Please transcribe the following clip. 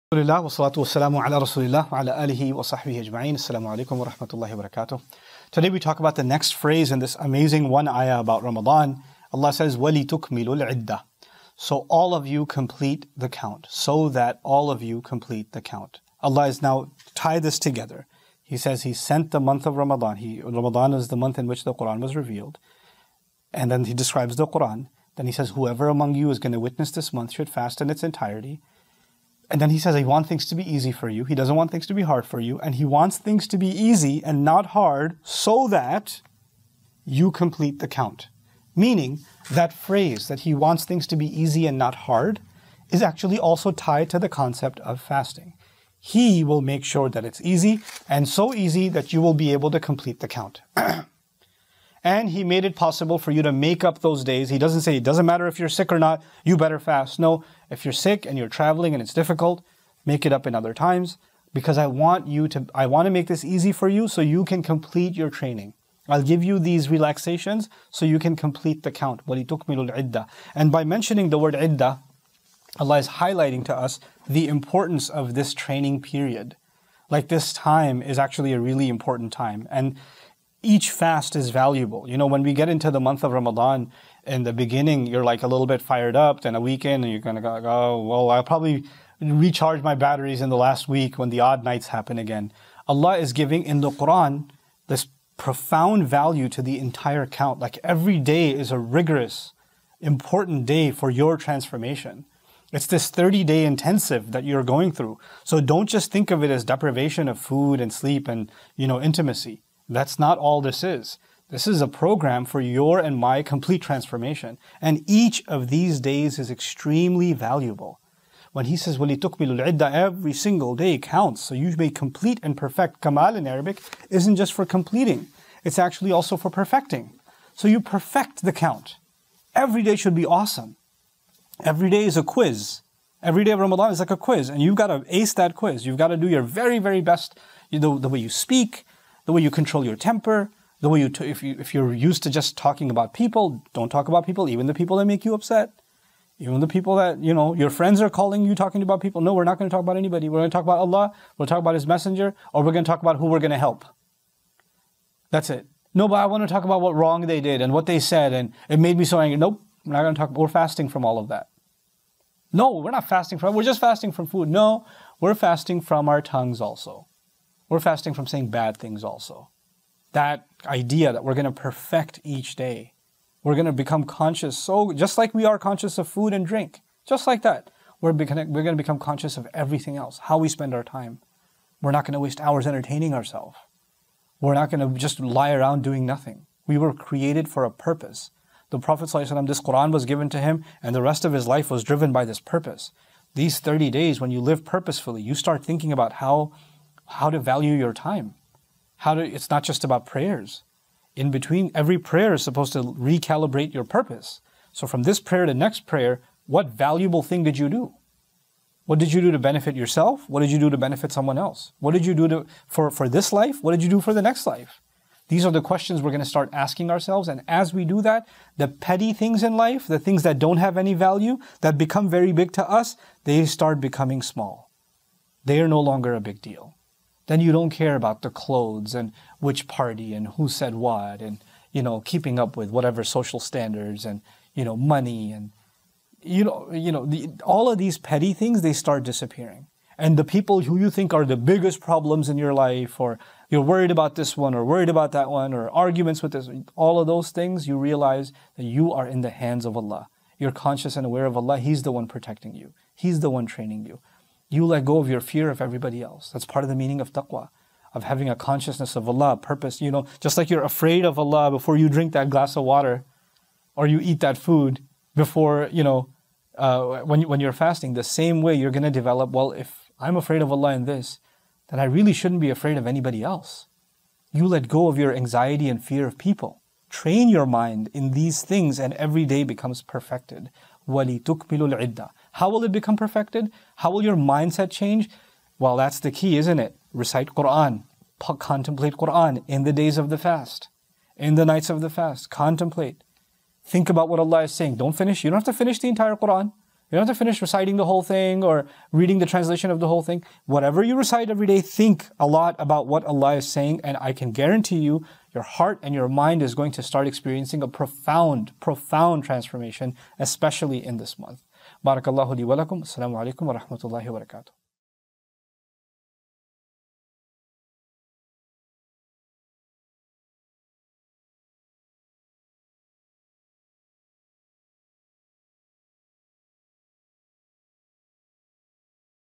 Alhamdulillah wa salatu wa salamu ala rasulillah wa ala alihi wa sahbihi ajma'in. Assalamu alaikum wa rahmatullahi wa barakatuh. Today we talk about the next phrase in this amazing one ayah about Ramadan. Allah says, وَلِتُكْمِلُوا الْعِدَّةِ. So all of you complete the count. So that all of you complete the count. Allah has now tied this together. He says He sent the month of Ramadan. Ramadan is the month in which the Quran was revealed. And then He describes the Quran. Then He says, whoever among you is going to witness this month should fast in its entirety. And then He says, I want things to be easy for you. He doesn't want things to be hard for you. And He wants things to be easy and not hard so that you complete the count. Meaning, that phrase that He wants things to be easy and not hard is actually also tied to the concept of fasting. He will make sure that it's easy, and so easy that you will be able to complete the count. And He made it possible for you to make up those days. He doesn't say, it doesn't matter if you're sick or not, you better fast. No, if you're sick and you're traveling and it's difficult, make it up in other times, because I want to make this easy for you so you can complete your training. I'll give you these relaxations so you can complete the count. وَلِتُكْمِلُوا الْعِدَّةِ. And by mentioning the word iddah, Allah is highlighting to us the importance of this training period. Like, this time is actually a really important time. And each fast is valuable. You know, when we get into the month of Ramadan, in the beginning, you're like a little bit fired up, then a weekend, and you're going to go, oh, well, I'll probably recharge my batteries in the last week when the odd nights happen again. Allah is giving in the Quran this profound value to the entire count. Like, every day is a rigorous, important day for your transformation. It's this 30-day intensive that you're going through. So don't just think of it as deprivation of food and sleep and, intimacy. That's not all this is. This is a program for your and my complete transformation. And each of these days is extremely valuable. When He says, وَلِتُكْمِلُوا الْعِدَّةِ, every single day counts. So you may complete and perfect. Kamal in Arabic isn't just for completing. It's actually also for perfecting. So you perfect the count. Every day should be awesome. Every day is a quiz. Every day of Ramadan is like a quiz. And you've got to ace that quiz. You've got to do your very, very best. The way you speak, the way you control your temper, the way if you're used to just talking about people, don't talk about people, even the people that make you upset. Even the people that, your friends are calling you talking about people. No, we're not going to talk about anybody. We're going to talk about Allah, we'll talk about His messenger, or we're going to talk about who we're going to help. That's it. No, but I want to talk about what wrong they did and what they said, and it made me so angry. Nope, we're not going to talk. We're fasting from all of that. No, we're not fasting we're just fasting from food. No, we're fasting from our tongues also. We're fasting from saying bad things also. That idea that we're going to perfect each day. We're going to become conscious, so just like we are conscious of food and drink, just like that, we're going to become conscious of everything else, how we spend our time. We're not going to waste hours entertaining ourselves. We're not going to just lie around doing nothing. We were created for a purpose. The Prophet ﷺ, this Quran was given to him, and the rest of his life was driven by this purpose. These 30 days, when you live purposefully, you start thinking about how to value your time. It's not just about prayers. In between, every prayer is supposed to recalibrate your purpose. So from this prayer to next prayer, what valuable thing did you do? What did you do to benefit yourself? What did you do to benefit someone else? What did you do for this life? What did you do for the next life? These are the questions we're going to start asking ourselves. And as we do that, the petty things in life, the things that don't have any value, that become very big to us, they start becoming small. They are no longer a big deal. Then you don't care about the clothes and which party and who said what and, keeping up with whatever social standards and, money and, all of these petty things, they start disappearing. And the people who you think are the biggest problems in your life, or you're worried about this one or worried about that one, or arguments with this, all of those things, you realize that you are in the hands of Allah. You're conscious and aware of Allah. He's the one protecting you. He's the one training you. You let go of your fear of everybody else. That's part of the meaning of taqwa, of having a consciousness of Allah, purpose. Just like you're afraid of Allah before you drink that glass of water or you eat that food before, when you're fasting, the same way you're going to develop, well, if I'm afraid of Allah in this, then I really shouldn't be afraid of anybody else. You let go of your anxiety and fear of people. Train your mind in these things and every day becomes perfected. وَلِتُكْمِلُوا الْعِدَّةِ. How will it become perfected? How will your mindset change? Well, that's the key, isn't it? Recite Quran. Contemplate Quran in the days of the fast. In the nights of the fast. Contemplate. Think about what Allah is saying. Don't finish. You don't have to finish the entire Quran. You don't have to finish reciting the whole thing or reading the translation of the whole thing. Whatever you recite every day, think a lot about what Allah is saying, and I can guarantee you, your heart and your mind is going to start experiencing a profound transformation, especially in this month. Barakallahu li wa lakum. Assalamu alaikum wa rahmatullahi wa barakatuh.